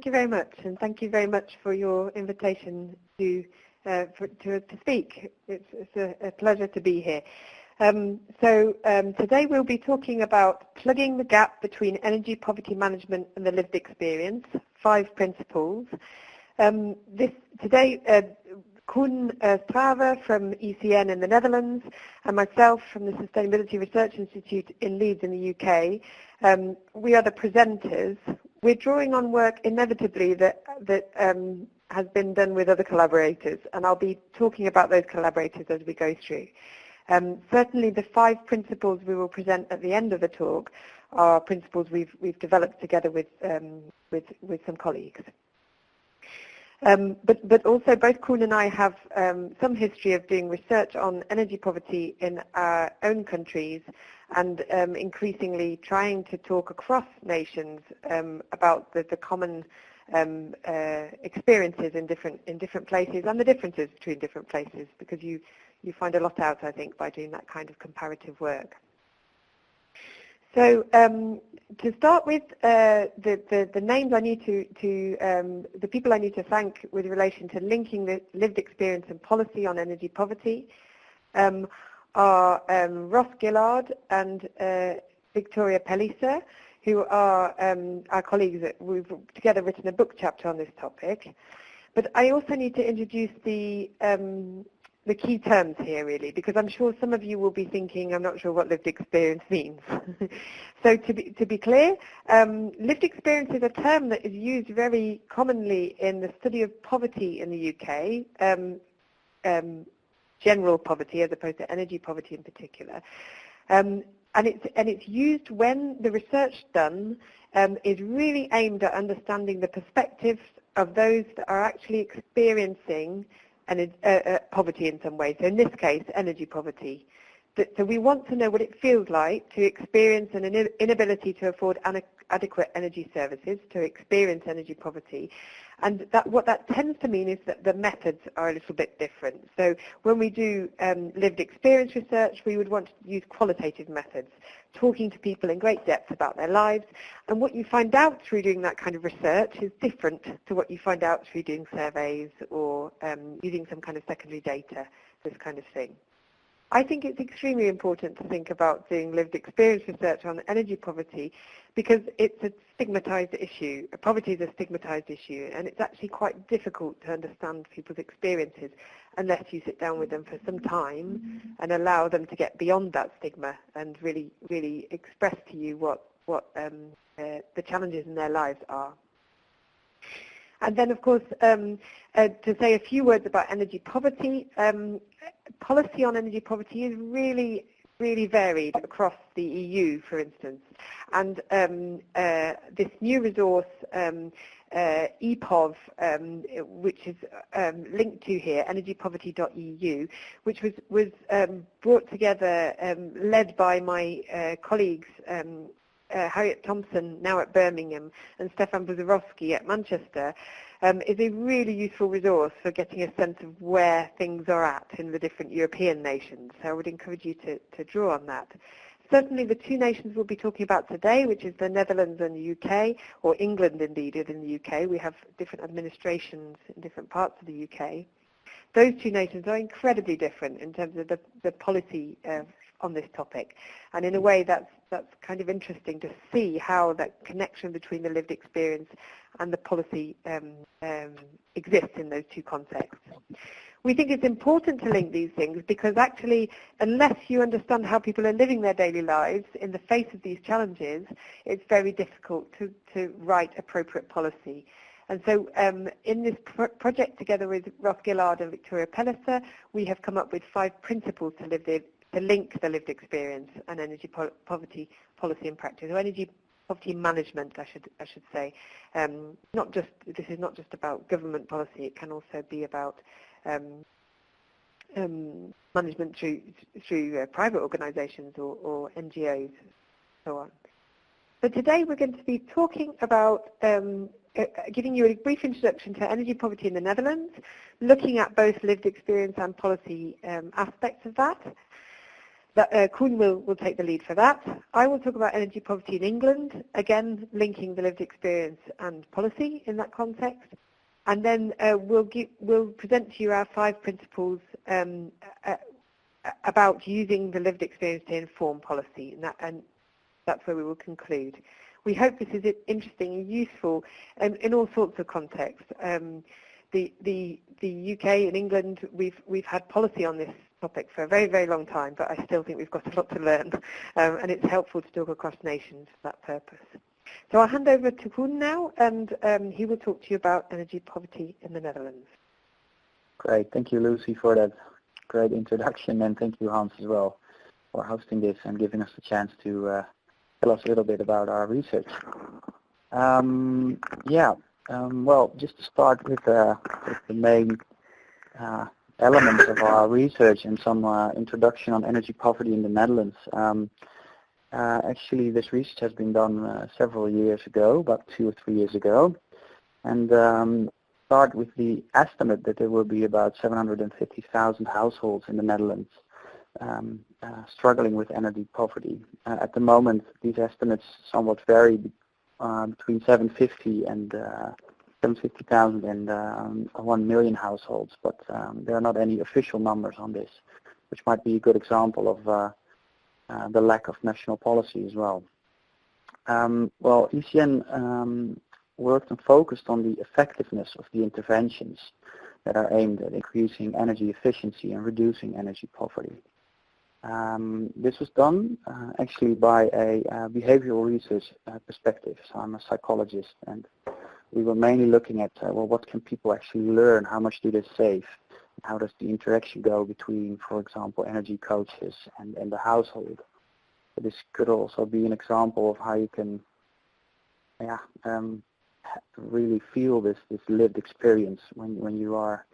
Thank you very much, and thank you very much for your invitation to speak. It's a pleasure to be here. Today we'll be talking about plugging the gap between energy poverty management and the lived experience, 5 principles. Today, Koen Strave from ECN in the Netherlands and myself from the Sustainability Research Institute in Leeds in the UK, we are the presenters. We're drawing on work inevitably that has been done with other collaborators, and I'll be talking about those collaborators as we go through. Certainly the 5 principles we will present at the end of the talk are principles we've developed together with some colleagues. But also both Koen and I have some history of doing research on energy poverty in our own countries and increasingly trying to talk across nations about the common experiences in different places and the differences between different places, because you find a lot out, I think, by doing that kind of comparative work. So to start with, the names I need the people I need to thank with relation to linking the lived experience and policy on energy poverty are Ross Gillard and Victoria Pellicer, who are our colleagues that we've together written a book chapter on this topic. But I also need to introduce the key terms here, really, because I'm sure some of you will be thinking, I'm not sure what lived experience means. So to be clear, lived experience is a term that is used very commonly in the study of poverty in the UK, general poverty as opposed to energy poverty in particular. And it's used when the research done is really aimed at understanding the perspectives of those that are actually experiencing poverty in some way. So in this case, energy poverty. So we want to know what it feels like to experience an inability to afford adequate energy services, to experience energy poverty. And what that tends to mean is that the methods are a little bit different. So when we do lived experience research, we would want to use qualitative methods, talking to people in great depth about their lives. And what you find out through doing that kind of research is different to what you find out through doing surveys or using some kind of secondary data, this kind of thing. I think it's extremely important to think about doing lived experience research on energy poverty because it's a stigmatized issue. Poverty is a stigmatized issue, and it's actually quite difficult to understand people's experiences unless you sit down with them for some time and allow them to get beyond that stigma and really express to you what the challenges in their lives are. And then, of course, to say a few words about energy poverty, policy on energy poverty is really varied across the EU, for instance. And this new resource, EPOV, which is linked to here, energypoverty.eu, which was brought together, led by my colleagues, Harriet Thompson, now at Birmingham, and Stefan Buzarowski at Manchester, is a really useful resource for getting a sense of where things are at in the different European nations. So I would encourage you to draw on that. Certainly the 2 nations we'll be talking about today, which is the Netherlands and the UK, or England indeed in the UK. We have different administrations in different parts of the UK. Those 2 nations are incredibly different in terms of the policy on this topic. And in a way that's kind of interesting to see how that connection between the lived experience and the policy exists in those 2 contexts. We think it's important to link these things because actually, unless you understand how people are living their daily lives in the face of these challenges, it's very difficult to write appropriate policy. And so in this project together with Ross Gillard and Victoria Pellicer, we have come up with 5 principles to link the lived experience and energy poverty policy and practice, or energy poverty management, I should say. This is not just about government policy; it can also be about management through private organisations or NGOs, and so on. But today we're going to be talking about giving you a brief introduction to energy poverty in the Netherlands, looking at both lived experience and policy aspects of that. Koen will take the lead for that. I will talk about energy poverty in England, again linking the lived experience and policy in that context. And then we'll present to you our 5 principles about using the lived experience to inform policy, and that's where we will conclude. We hope this is interesting and useful in all sorts of contexts. The UK and England, we've had policy on this topic for a very, very long time, but I still think we've got a lot to learn, and it's helpful to talk across nations for that purpose. So I'll hand over to Koen now, and he will talk to you about energy poverty in the Netherlands. Great, thank you, Lucy, for that great introduction, and thank you, Hans, as well, for hosting this and giving us the chance to tell us a little bit about our research. Well, just to start with the main elements of our research and some introduction on energy poverty in the Netherlands. Actually, this research has been done several years ago, about 2 or 3 years ago, and start with the estimate that there will be about 750,000 households in the Netherlands struggling with energy poverty. At the moment, these estimates somewhat vary between 750,000 and 1 million households, but there are not any official numbers on this, which might be a good example of the lack of national policy as well. Well, ECN worked and focused on the effectiveness of the interventions that are aimed at increasing energy efficiency and reducing energy poverty. This was done actually by a behavioral research perspective. So I'm a psychologist, and we were mainly looking at, well, what can people actually learn? How much do they save? How does the interaction go between, for example, energy coaches and the household? So this could also be an example of how you can really feel this lived experience when you are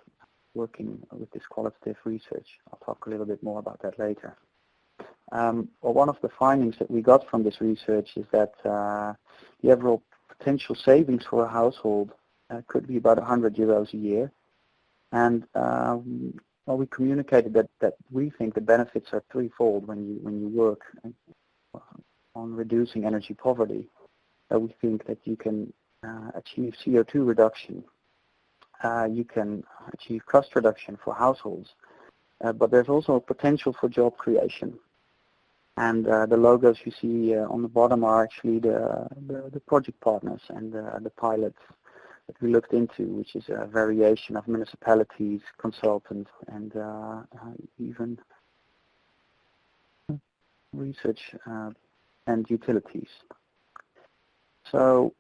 working with this qualitative research. I'll talk a little bit more about that later. Well, one of the findings that we got from this research is that the overall potential savings for a household could be about 100 euros a year. And well, we communicated that we think the benefits are threefold when you work on reducing energy poverty. We think that you can achieve CO2 reduction, you can achieve cost reduction for households, but there's also a potential for job creation. And the logos you see on the bottom are actually the project partners and the pilots that we looked into, which is a variation of municipalities, consultants, and even research and utilities. So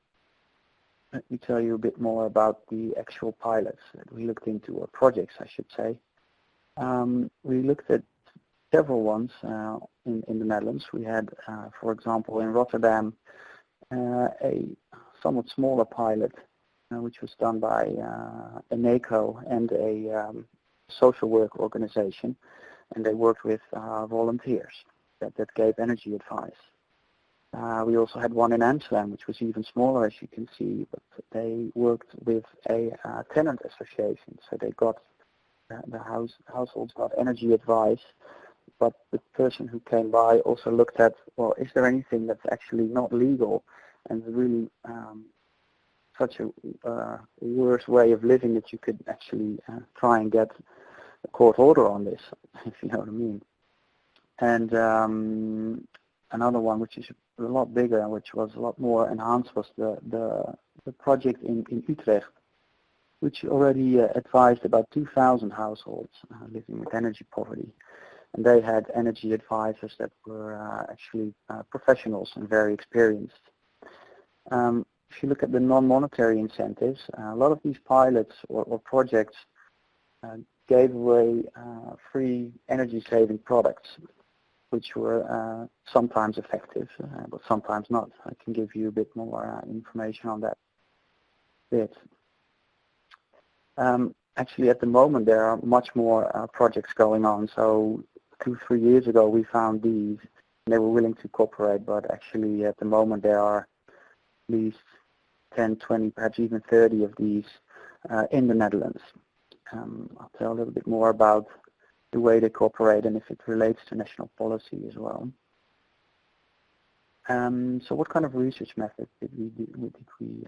let me tell you a bit more about the actual pilots that we looked into, or projects, I should say. We looked at several ones in the Netherlands. We had, for example, in Rotterdam, a somewhat smaller pilot, which was done by Eneco and a social work organization, and they worked with volunteers that gave energy advice. We also had one in Amsterdam, which was even smaller, as you can see, but they worked with a tenant association, so they got the households got energy advice, but the person who came by also looked at, well, is there anything that's actually not legal and really such a worse way of living that you could actually try and get a court order on this, if you know what I mean. And another one, which is a lot bigger and which was a lot more enhanced, was the project in Utrecht, which already advised about 2,000 households living with energy poverty. And they had energy advisors that were actually professionals and very experienced. If you look at the non-monetary incentives, a lot of these pilots or projects gave away free energy-saving products, which were sometimes effective, but sometimes not. I can give you a bit more information on that bit. Actually, at the moment, there are much more projects going on. So 2-3 years ago, we found these, and they were willing to cooperate, but actually, at the moment, there are at least 10, 20, perhaps even 30 of these in the Netherlands. I'll tell a little bit more about the way they cooperate and if it relates to national policy as well. So what kind of research methods did we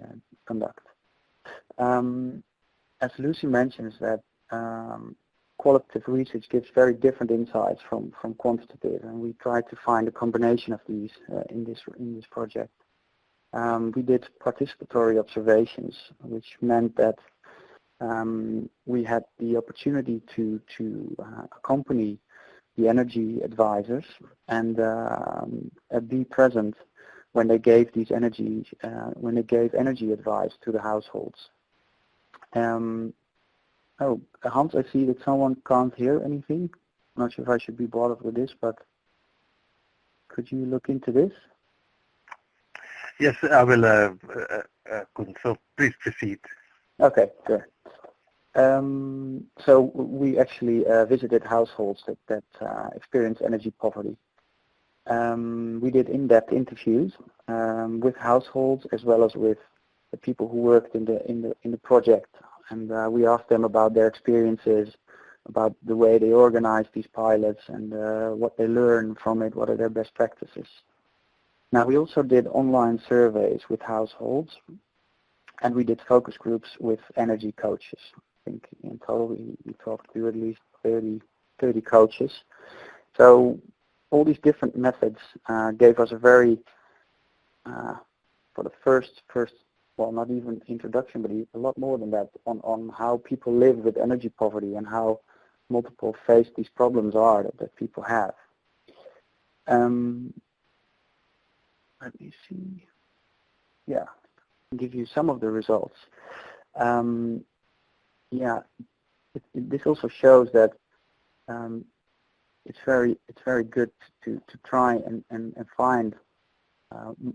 conduct? As Lucy mentions, that qualitative research gives very different insights from quantitative, and we tried to find a combination of these in this project. We did participatory observations, which meant that we had the opportunity to accompany the energy advisors and be present when they gave these energy advice to the households. Oh, Hans, I see that someone can't hear anything. I'm not sure if I should be bothered with this, but could you look into this? Yes, I will, so please proceed. Okay, sure. So we actually visited households that experience energy poverty. We did in-depth interviews with households as well as with the people who worked in the project, and we asked them about their experiences, about the way they organize these pilots, and what they learn from it, what are their best practices. Now, we also did online surveys with households, and we did focus groups with energy coaches. I think in total we talked to at least 30 coaches. So all these different methods gave us a very, for the first, well, not even introduction, but a lot more than that, on how people live with energy poverty and how multiple faced these problems are that people have. Let me see. Yeah, I'll give you some of the results. This also shows that it's very good to try and find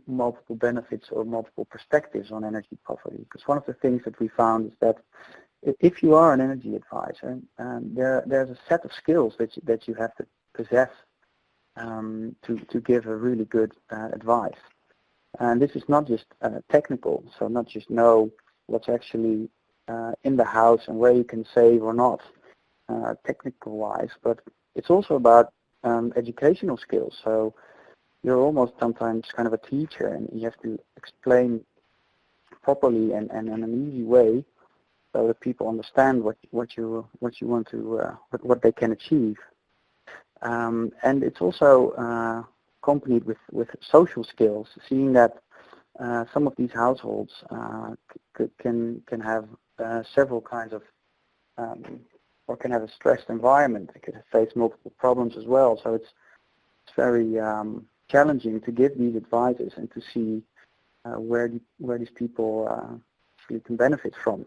multiple benefits or multiple perspectives on energy poverty. Because one of the things that we found is that if you are an energy advisor, there's a set of skills that you have to possess to give a really good advice. And this is not just technical, so not just know what's actually in the house and where you can save or not, technical-wise, but it's also about educational skills. So you're almost sometimes kind of a teacher, and you have to explain properly and in an easy way so that people understand what you want to what they can achieve. And it's also accompanied with social skills, seeing that some of these households can have several kinds of, or can have a stressed environment. They could face multiple problems as well. So it's very challenging to give these advices and to see where these people actually can benefit from.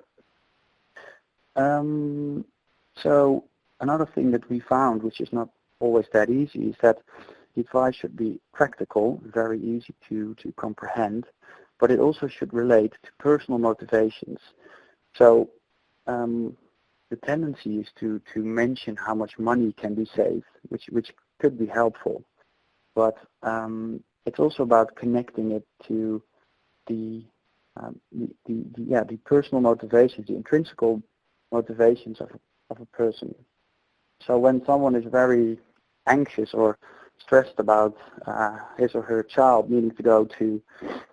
So another thing that we found, which is not always that easy, is that the advice should be practical, very easy to comprehend, but it also should relate to personal motivations. So the tendency is to mention how much money can be saved, which could be helpful, but it's also about connecting it to the personal motivations, the intrinsic motivations of a person. So when someone is very anxious or stressed about his or her child needing to go to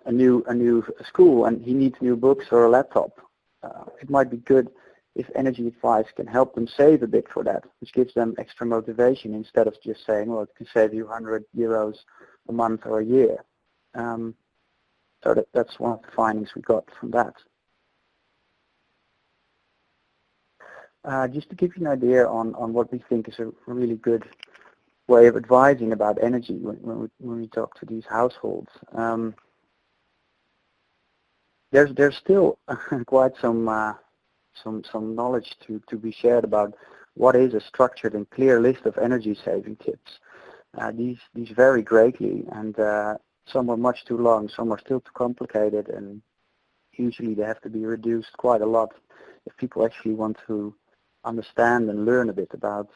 a new school and he needs new books or a laptop, it might be good if energy advice can help them save a bit for that, which gives them extra motivation instead of just saying, well, it can save you €100 a month or a year. So that's one of the findings we got from that. Just to give you an idea on what we think is a really good way of advising about energy when we talk to these households. There's still quite some knowledge to be shared about what is a structured and clear list of energy saving tips. These vary greatly, and some are much too long, some are still too complicated, and usually they have to be reduced quite a lot if people actually want to understand and learn a bit about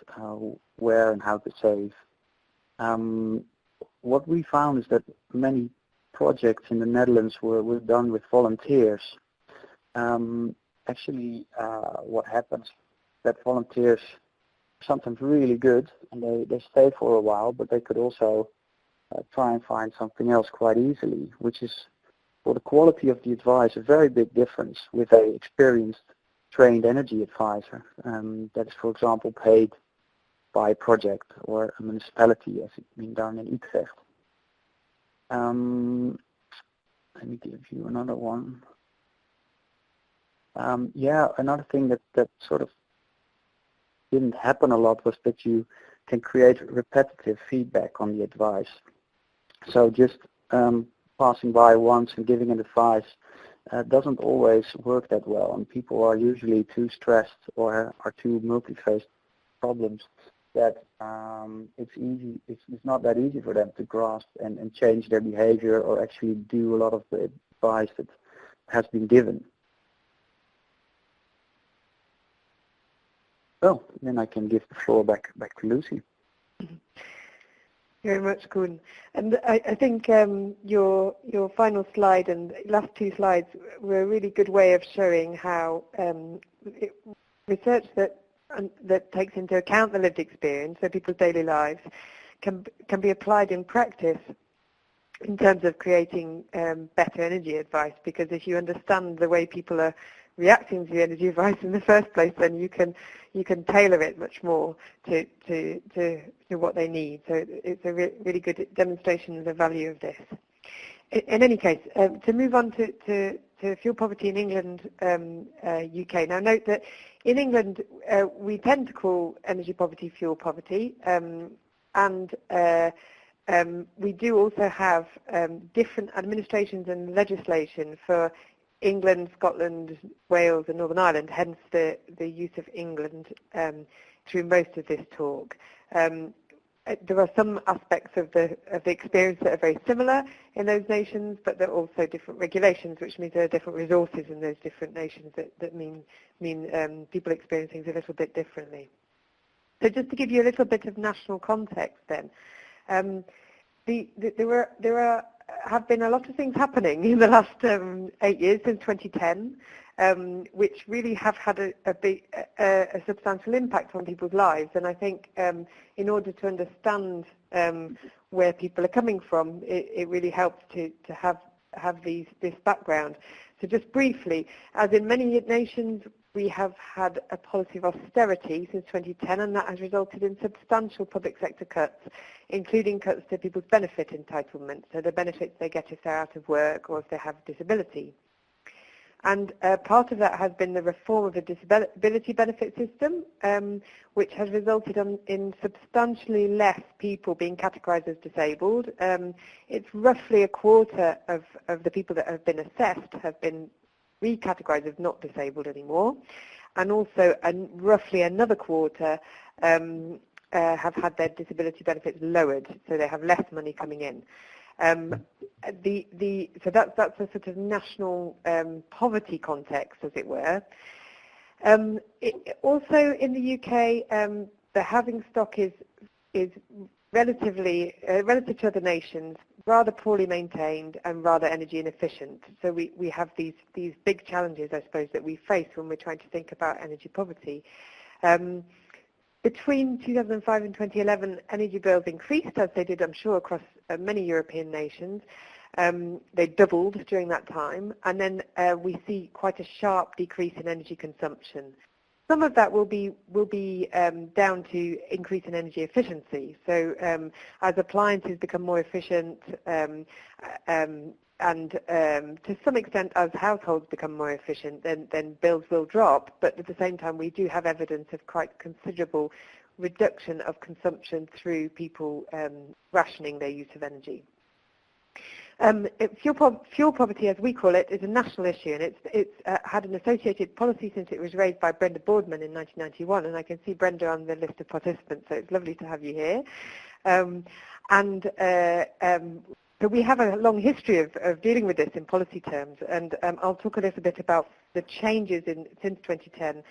where and how to save. What we found is that many projects in the Netherlands were done with volunteers. Actually, what happens that volunteers sometimes really good, and they stay for a while, but they could also try and find something else quite easily, which is, for the quality of the advice, a very big difference with a experienced, trained energy advisor that is, for example, paid by a project or a municipality, as it's been done in Utrecht. Let me give you another one. Another thing that sort of didn't happen a lot was that you can create repetitive feedback on the advice. So just passing by once and giving an advice doesn't always work that well, and people are usually too stressed or are too multi-faced problems that it's not that easy for them to grasp and change their behavior or actually do a lot of the advice that has been given. Well, then I can give the floor back to Lucy. Very much, Koen. And I think your final slide and last two slides were a really good way of showing how research that takes into account the lived experience, so people's daily lives, can be applied in practice in terms of creating better energy advice. Because if you understand the way people are reacting to the energy advice in the first place, then you can tailor it much more to what they need. So it's a really good demonstration of the value of this. In any case, to move on to fuel poverty in England, UK. Now note that in England we tend to call energy poverty fuel poverty, and we do also have different administrations and legislation for England, Scotland, Wales and Northern Ireland, hence the use of England through most of this talk. There are some aspects of the experience that are very similar in those nations, but there are also different regulations, which means there are different resources in those different nations that mean people experience things a little bit differently. So just to give you a little bit of national context then, there have been a lot of things happening in the last 8 years, since 2010, which really have had a substantial impact on people's lives. And I think in order to understand where people are coming from, it really helps to have this background. So just briefly, as in many nations, we have had a policy of austerity since 2010, and that has resulted in substantial public sector cuts, including cuts to people's benefit entitlement, so the benefits they get if they're out of work or if they have disability. And part of that has been the reform of the disability benefit system, which has resulted in substantially less people being categorised as disabled. It's roughly a quarter of the people that have been assessed have been recategorised as not disabled anymore, and also roughly another quarter have had their disability benefits lowered, so they have less money coming in. So that's a sort of national poverty context, as it were. Also in the UK, the housing stock is relatively, relative to other nations, rather poorly maintained and rather energy inefficient. So we have these big challenges, I suppose, that we face when we're trying to think about energy poverty. Between 2005 and 2011, energy bills increased, as they did, I'm sure, across many European nations. They doubled during that time, and then we see quite a sharp decrease in energy consumption. Some of that will be down to increase in energy efficiency. So as appliances become more efficient, and to some extent as households become more efficient, then bills will drop. But at the same time, we do have evidence of quite considerable reduction of consumption through people rationing their use of energy. Fuel poverty, as we call it, is a national issue, and it's had an associated policy since it was raised by Brenda Boardman in 1991, and I can see Brenda on the list of participants, so it's lovely to have you here. So we have a long history of dealing with this in policy terms, and I'll talk a little bit about the changes since 2010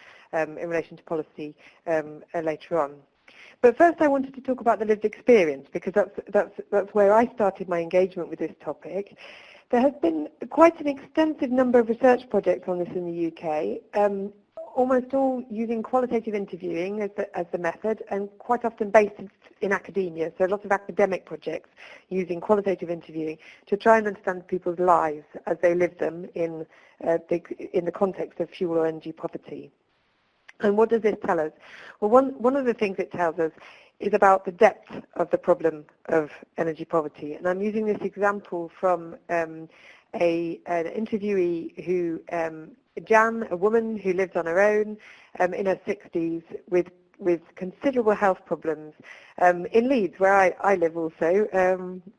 in relation to policy later on. But first I wanted to talk about the lived experience, because that's where I started my engagement with this topic. There has been quite an extensive number of research projects on this in the UK, almost all using qualitative interviewing as the method, and quite often based in academia. So lots of academic projects using qualitative interviewing to try and understand people's lives as they live them in the context of fuel or energy poverty. And what does this tell us? Well, one of the things it tells us is about the depth of the problem of energy poverty. And I'm using this example from an interviewee who, Jan, a woman who lives on her own in her 60s with considerable health problems. In Leeds, where I live also,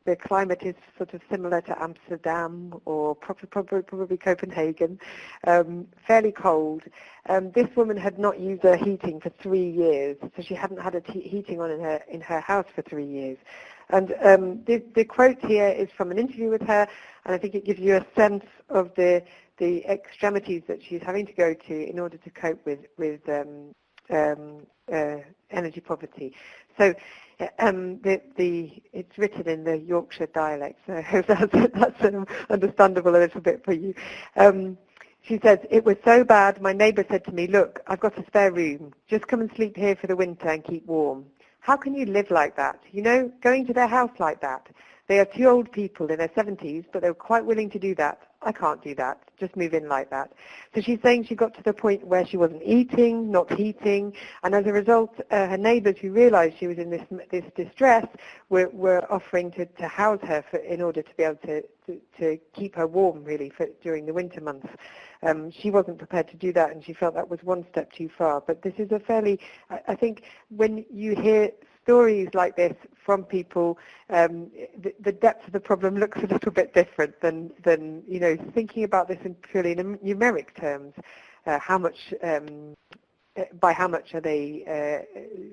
the climate is sort of similar to Amsterdam or probably Copenhagen, fairly cold. This woman had not used her heating for 3 years, so she hadn't had heating on in her house for 3 years. And the quote here is from an interview with her, and I think it gives you a sense of the extremities that she's having to go to in order to cope with energy poverty. So it's written in the Yorkshire dialect, so I hope that's understandable a little bit for you. She says, "It was so bad, my neighbour said to me, look, I've got a spare room. Just come and sleep here for the winter and keep warm. How can you live like that? You know, going to their house like that. They are 2 old people in their 70s, but they were quite willing to do that. I can't do that. Just move in like that." So she's saying she got to the point where she wasn't eating, not heating, and as a result, her neighbours who realised she was in this distress were offering to house her in order to be able to keep her warm, really, during the winter months. She wasn't prepared to do that, and she felt that was one step too far. But this is a fairly, I think, when you hear stories like this from people, the depth of the problem looks a little bit different than you know, thinking about this in purely numeric terms. How much are they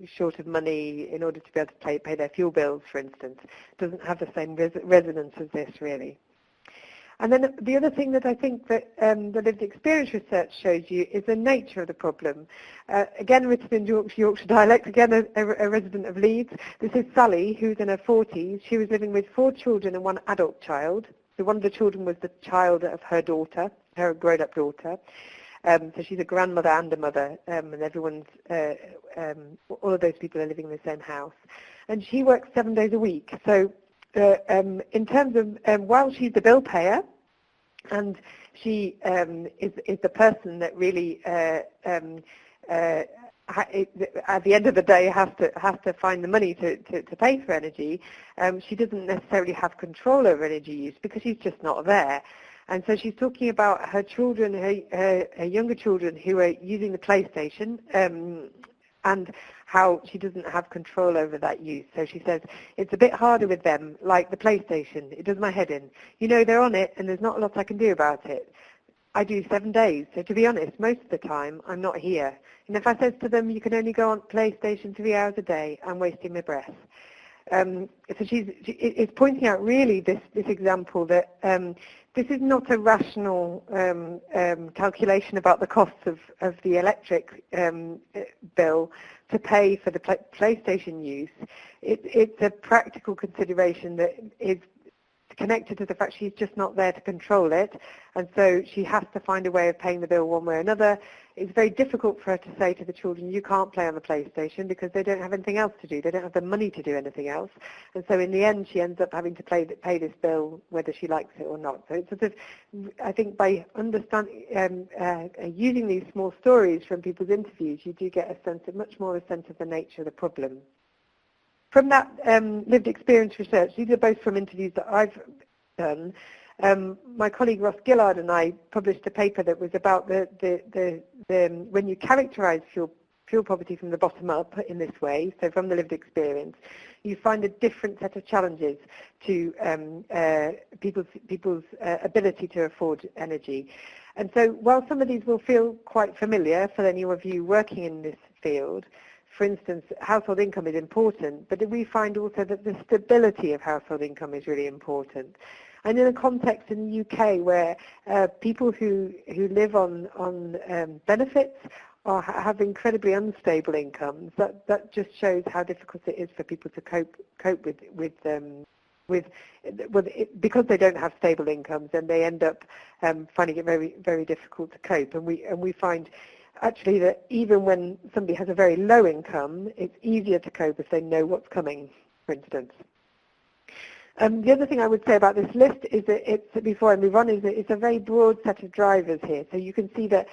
short of money in order to be able to pay their fuel bills, for instance? Doesn't have the same resonance as this, really. And then the other thing that I think that the lived experience research shows you is the nature of the problem. Again, written in Yorkshire dialect, again a resident of Leeds. This is Sally, who's in her 40s. She was living with 4 children and 1 adult child. So one of the children was the child of her daughter, her grown-up daughter. So she's a grandmother and a mother, and everyone's, all of those people are living in the same house. And she works 7 days a week. So in terms of, while she's the bill payer, and she is the person that really, at the end of the day, has to find the money to pay for energy, she doesn't necessarily have control over energy use because she's just not there. And so she's talking about her children, her younger children who are using the PlayStation, and how she doesn't have control over that use. So she says, it's a bit harder with them, like the PlayStation. It does my head in. You know, they're on it, and there's not a lot I can do about it. I do 7 days, so to be honest, most of the time, I'm not here. And if I says to them, you can only go on PlayStation 3 hours a day, I'm wasting my breath. So it's pointing out really this example that this is not a rational calculation about the costs of the electric bill to pay for the PlayStation use. It's a practical consideration that is connected to the fact she's just not there to control it, and so she has to find a way of paying the bill one way or another. It's very difficult for her to say to the children, you can't play on the PlayStation because they don't have anything else to do. They don't have the money to do anything else. And so in the end, she ends up having to pay this bill whether she likes it or not. So it's sort of, I think by understanding, using these small stories from people's interviews, you do get much more a sense of the nature of the problem. From that lived experience research, these are both from interviews that I've done. My colleague Ross Gillard and I published a paper that was about when you characterize fuel poverty from the bottom up in this way, so from the lived experience, you find a different set of challenges to people's ability to afford energy. And so while some of these will feel quite familiar for any of you working in this field, for instance, household income is important, but we find also that the stability of household income is really important. And in a context in the UK where people who live on benefits have incredibly unstable incomes, that just shows how difficult it is for people to cope with because they don't have stable incomes, and they end up finding it very, very difficult to cope. And we find actually that even when somebody has a very low income, it's easier to cope if they know what's coming, for instance. The other thing I would say about this list is that before I move on, is that it's a very broad set of drivers here. So you can see that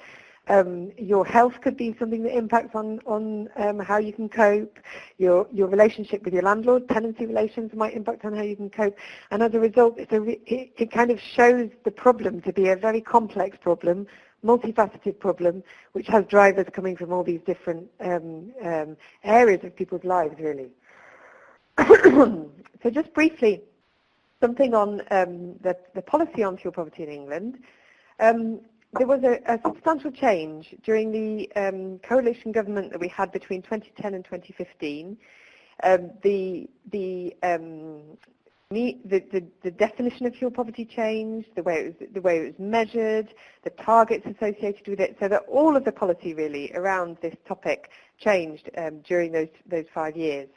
your health could be something that impacts on how you can cope. Your relationship with your landlord, tenancy relations might impact on how you can cope. And as a result, it kind of shows the problem to be a very complex problem, multifaceted problem, which has drivers coming from all these different areas of people's lives, really. So just briefly, something on the policy on fuel poverty in England. There was a substantial change during the coalition government that we had between 2010 and 2015. The definition of fuel poverty changed, the way it was measured, the targets associated with it, so that all of the policy really around this topic changed during those 5 years.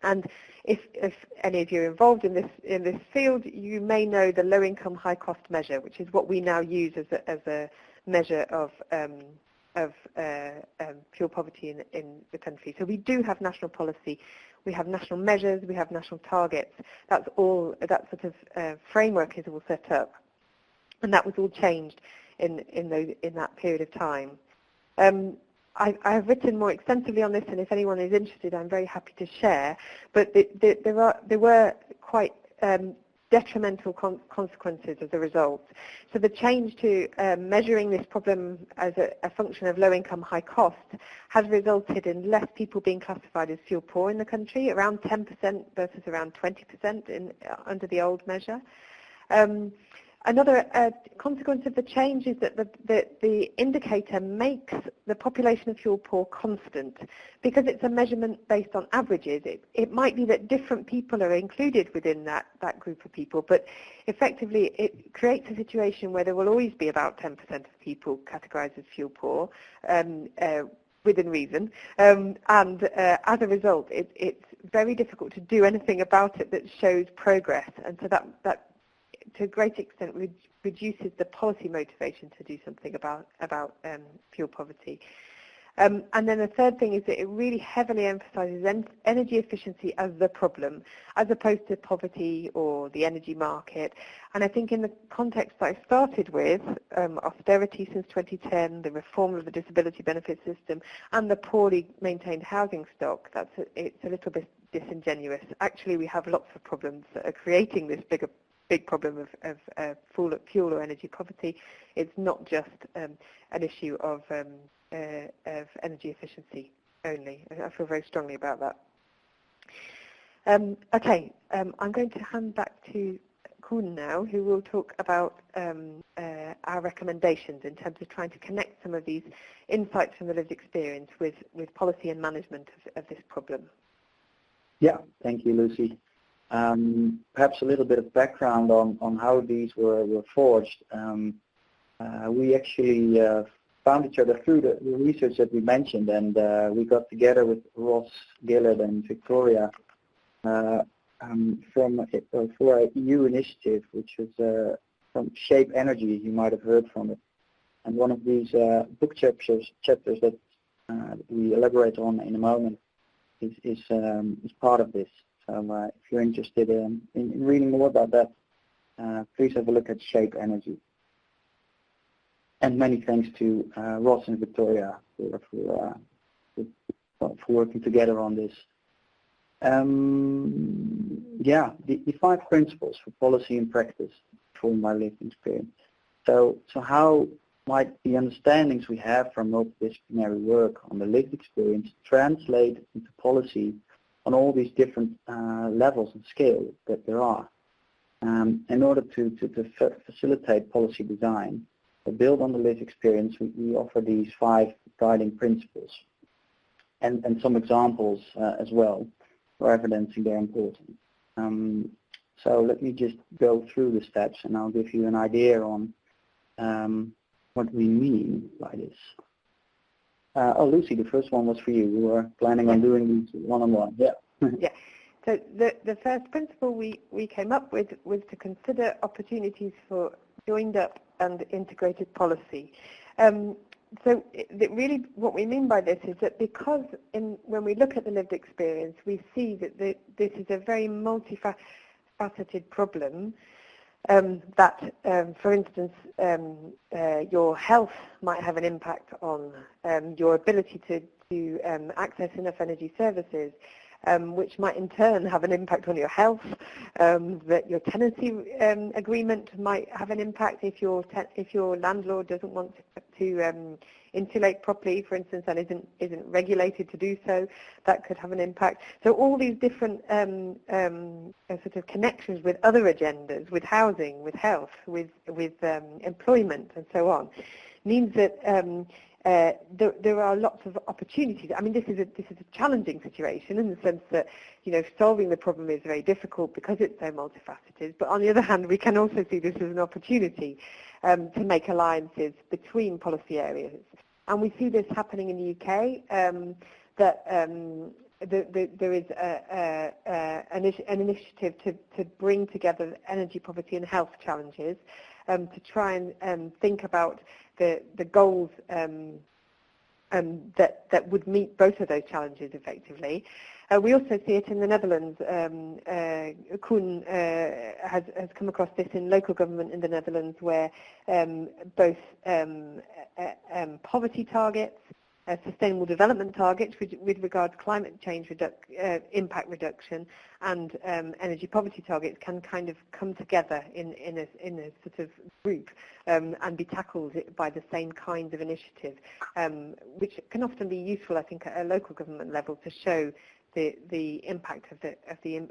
And if any of you are involved in this field, you may know the low-income, high-cost measure, which is what we now use as a measure of fuel poverty in the country. So we do have national policy, we have national measures, we have national targets. That's all. That sort of framework is all set up, and that was all changed in that period of time. I have written more extensively on this, and if anyone is interested, I'm very happy to share. But there were quite detrimental consequences as a result. So the change to measuring this problem as a function of low income, high cost has resulted in less people being classified as fuel poor in the country, around 10% versus around 20% under the old measure. Another consequence of the change is that the indicator makes the population of fuel poor constant because it's a measurement based on averages. It might be that different people are included within that group of people, but effectively it creates a situation where there will always be about 10% of people categorized as fuel poor within reason. And as a result, it's very difficult to do anything about it that shows progress. And so that to a great extent reduces the policy motivation to do something about fuel poverty. And then the third thing is that it really heavily emphasizes energy efficiency as the problem, as opposed to poverty or the energy market. And I think in the context that I started with, austerity since 2010, the reform of the disability benefit system, and the poorly maintained housing stock, it's a little bit disingenuous. Actually, we have lots of problems that are creating this big problem of fuel or energy poverty. It's not just an issue of energy efficiency only. I feel very strongly about that. Okay, I'm going to hand back to Koen now, who will talk about our recommendations in terms of trying to connect some of these insights from the lived experience with policy and management of this problem. Yeah, thank you, Lucy. Perhaps a little bit of background on how these were forged. We actually found each other through the research that we mentioned, and we got together with Ross, Gillard, and Victoria for an EU initiative, which was from Shape Energy. You might have heard from it. And one of these book chapters that we elaborate on in a moment is part of this. So if you're interested in reading more about that, please have a look at Shape Energy. And many thanks to Ross and Victoria for working together on this. Yeah, the 5 principles for policy and practice formed by lived experience. So how might the understandings we have from multidisciplinary work on the lived experience translate into policy on all these different levels and scale that there are? In order to facilitate policy design, to build on the lived experience, we offer these 5 guiding principles and some examples as well for evidencing their importance. So let me just go through the steps, and I'll give you an idea on what we mean by this. Lucy, the first one was for you. We were planning on doing these one-on-one. Yeah. Yeah. So the first principle we came up with was to consider opportunities for joined up and integrated policy. really what we mean by this is that because when we look at the lived experience, we see that this is a very multifaceted problem, that, for instance, your health might have an impact on your ability to access enough energy services, which might in turn have an impact on your health, that your tenancy agreement might have an impact if your landlord doesn't want to insulate properly, for instance, and isn't regulated to do so. That could have an impact. So all these different sort of connections with other agendas, with housing, with health, with employment, and so on, means that there are lots of opportunities. I mean, this is a challenging situation in the sense that, solving the problem is very difficult because it's so multifaceted. But on the other hand, we can also see this as an opportunity to make alliances between policy areas. And we see this happening in the UK, that there is an initiative to bring together energy poverty and health challenges, to try and think about the goals that would meet both of those challenges effectively. We also see it in the Netherlands. Koen has come across this in local government in the Netherlands, where both poverty targets, sustainable development targets with regard to climate change impact reduction, and energy poverty targets can kind of come together in a sort of group and be tackled by the same kinds of initiatives, which can often be useful, I think, at a local government level to show the impact of the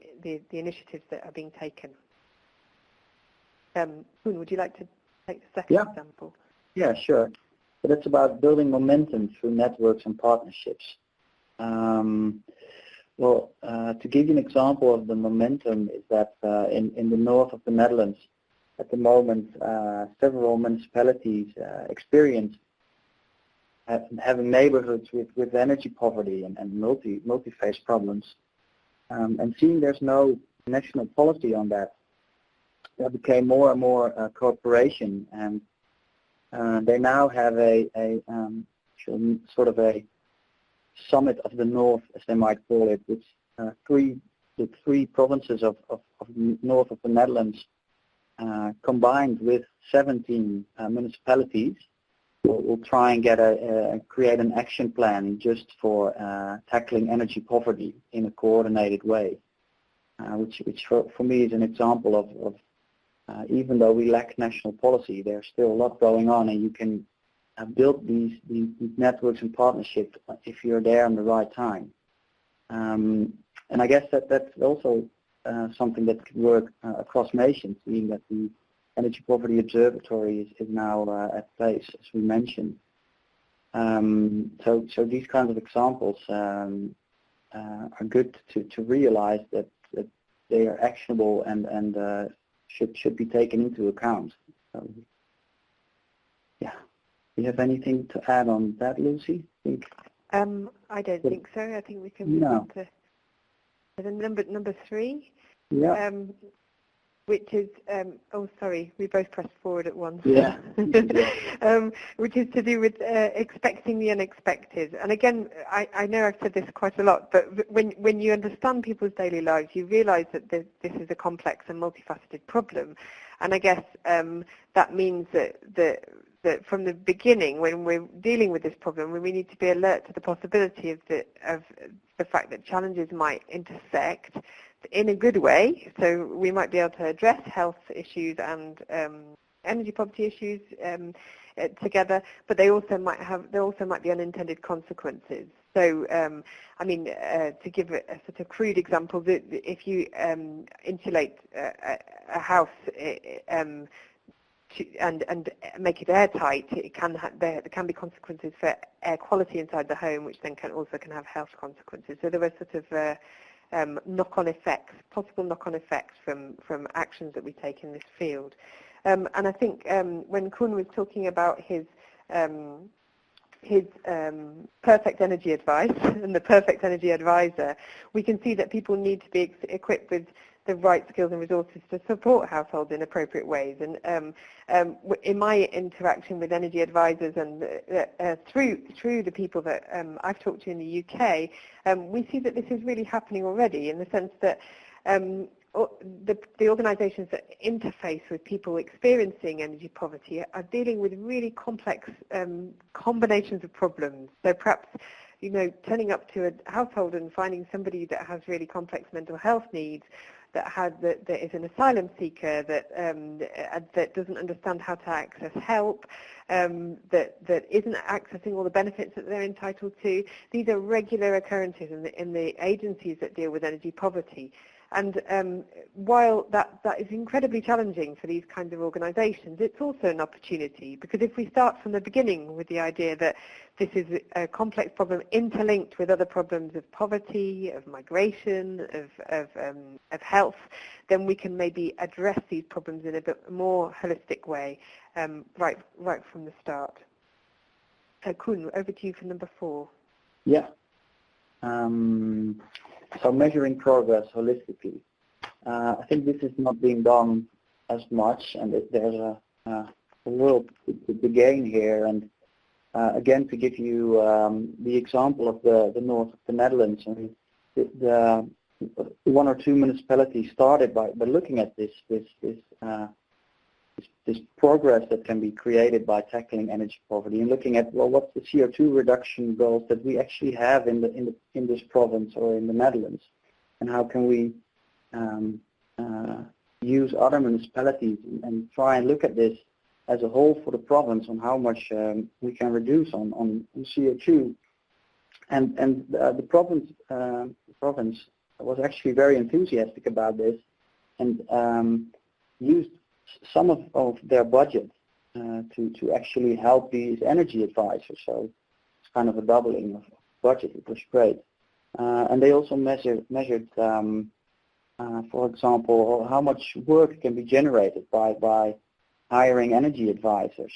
initiatives that are being taken. Koen, would you like to take the second example? Yeah, sure. But it's about building momentum through networks and partnerships. To give you an example of the momentum is that in the north of the Netherlands, at the moment, several municipalities experience having neighborhoods with energy poverty and multi-phase problems. And seeing there's no national policy on that, there became more and more cooperation, and they now have a sort of a summit of the north, as they might call it, which the three provinces of north of the Netherlands combined with 17 municipalities will try and create an action plan just for tackling energy poverty in a coordinated way, which for me is an example of even though we lack national policy, there's still a lot going on, and you can build these networks and partnerships if you're there in the right time. And I guess that's also something that could work across nations, seeing that the Energy Poverty Observatory is now at place, as we mentioned. So these kinds of examples are good to realize that they are actionable and should be taken into account. So, yeah. Do you have anything to add on that, Lucy? I don't think so. I think we can move on to the number 3. Yeah. Which is, we both pressed forward at once. Yeah. Which is to do with expecting the unexpected. And again, I know I've said this quite a lot, but when you understand people's daily lives, you realize that this is a complex and multifaceted problem. And I guess that means that from the beginning, when we're dealing with this problem, we need to be alert to the possibility of the fact that challenges might intersect in a good way. So we might be able to address health issues and energy poverty issues together, but there also might be unintended consequences. So, to give a sort of crude example, if you insulate a house and make it airtight, there can be consequences for air quality inside the home, which then can have health consequences. So there are sort of knock-on effects, possible knock-on effects from actions that we take in this field. And I think when Koen was talking about his perfect energy advice and the perfect energy advisor, we can see that people need to be equipped with the right skills and resources to support households in appropriate ways. And in my interaction with energy advisors and through the people that I've talked to in the UK, we see that this is really happening already, in the sense that the organisations that interface with people experiencing energy poverty are dealing with really complex combinations of problems. So perhaps, you know, turning up to a household and finding somebody that has really complex mental health needs, that is an asylum seeker, that doesn't understand how to access help, that isn't accessing all the benefits that they're entitled to. These are regular occurrences in the agencies that deal with energy poverty. And while that is incredibly challenging for these kinds of organisations, it's also an opportunity, because if we start from the beginning with the idea that this is a complex problem interlinked with other problems of poverty, of migration, of health, then we can maybe address these problems in a bit more holistic way right from the start. Koen, over to you for number 4. Yeah. So measuring progress holistically. I think this is not being done as much, and there's a world to gain here. And again, to give you the example of the north of the Netherlands, and the 1 or 2 municipalities started by looking at this progress that can be created by tackling energy poverty, and looking at, well, what's the CO2 reduction goals that we actually have in this province or in the Netherlands, and how can we use other municipalities and try and look at this as a whole for the province on how much we can reduce on CO2. And the province was actually very enthusiastic about this, and used some of their budget to actually help these energy advisors. So it's kind of a doubling of budget, which was great. And they also measured, for example, how much work can be generated by hiring energy advisors,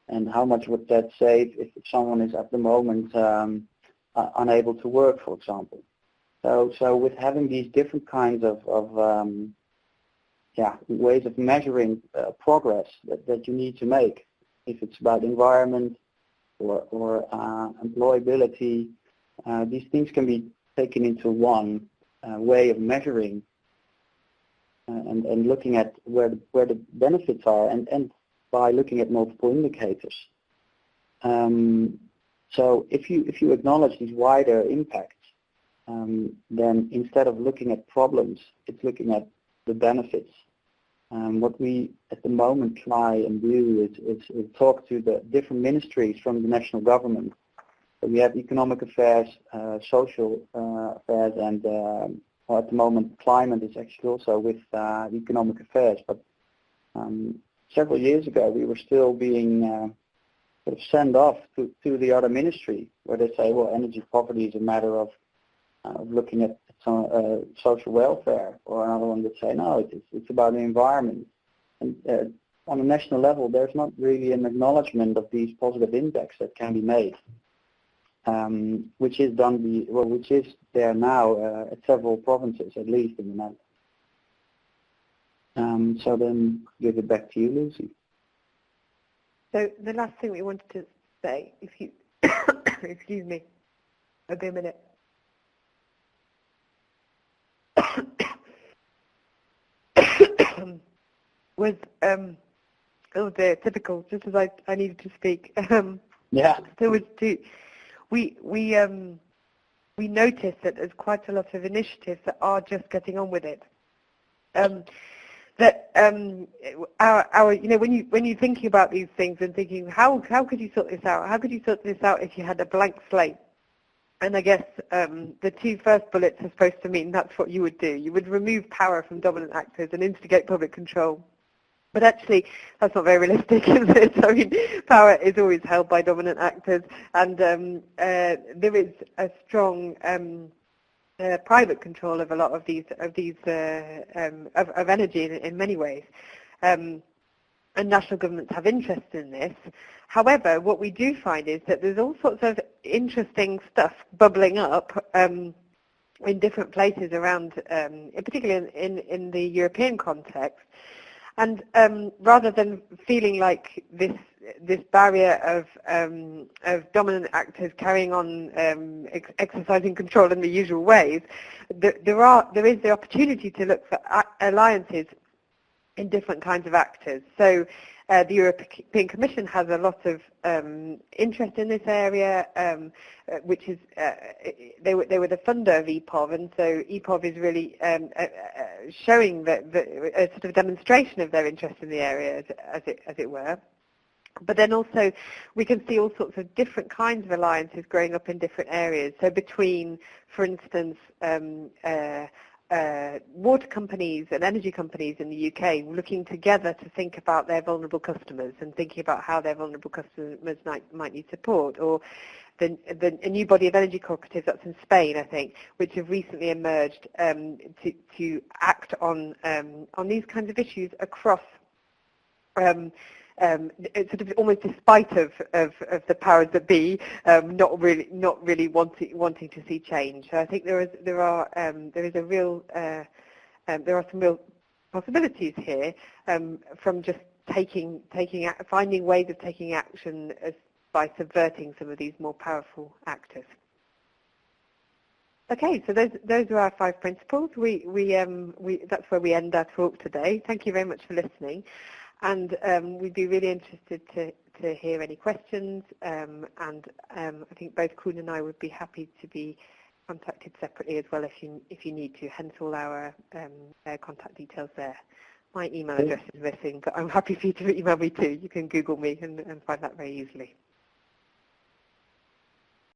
and how much would that save if someone is at the moment unable to work, for example. So with having these different kinds of ways of measuring progress that you need to make, if it's about environment or employability, these things can be taken into one way of measuring and looking at where the benefits are, and by looking at multiple indicators. So if you acknowledge these wider impacts, then instead of looking at problems, it's looking at the benefits. What we at the moment try and do is talk to the different ministries from the national government. So we have economic affairs, social affairs, and at the moment climate is actually also with economic affairs. But several years ago we were still being sort of sent off to the other ministry, where they say, well, energy poverty is a matter of looking at social welfare, or another one that say, no, it's about the environment. And on a national level, there's not really an acknowledgement of these positive impacts that can be made, which is which is there now at several provinces, at least in the Netherlands. So then give it back to you, Lucy. So the last thing we wanted to say, if you excuse me, I'll be a minute. Was oh dear, typical, just as I needed to speak. Yeah. There was we noticed that there's quite a lot of initiatives that are just getting on with it. Our you know, when you're thinking about these things and thinking how could you sort this out? How could you sort this out if you had a blank slate? And I guess the 2 first bullets are supposed to mean that's what you would do. You would remove power from dominant actors and instigate public control. But actually, that's not very realistic, is it? I mean, power is always held by dominant actors, and there is a strong private control of a lot of these of energy in many ways. And national governments have interest in this. However, what we do find is that there's all sorts of interesting stuff bubbling up in different places around, particularly in the European context. And rather than feeling like this barrier of dominant actors carrying on exercising control in the usual ways, there is the opportunity to look for alliances in different kinds of actors. So the European Commission has a lot of interest in this area, which is they were the funder of EPOV, and so EPOV is really showing that a sort of demonstration of their interest in the area, as it were. But then also we can see all sorts of different kinds of alliances growing up in different areas. So between, for instance, water companies and energy companies in the UK looking together to think about their vulnerable customers and thinking about how their vulnerable customers might need support, or a new body of energy cooperatives that's in Spain, I think, which have recently emerged to act on these kinds of issues across it's sort of almost despite of the powers that be, not really wanting to see change. So I think there are some real possibilities here from just finding ways of taking action by subverting some of these more powerful actors. Okay, so those are our 5 principles. That's where we end our talk today. Thank you very much for listening. And we'd be really interested to hear any questions, and I think both Koen and I would be happy to be contacted separately as well if you need to, hence all our contact details there. My email address is missing, but I'm happy for you to email me too. You can Google me and find that very easily.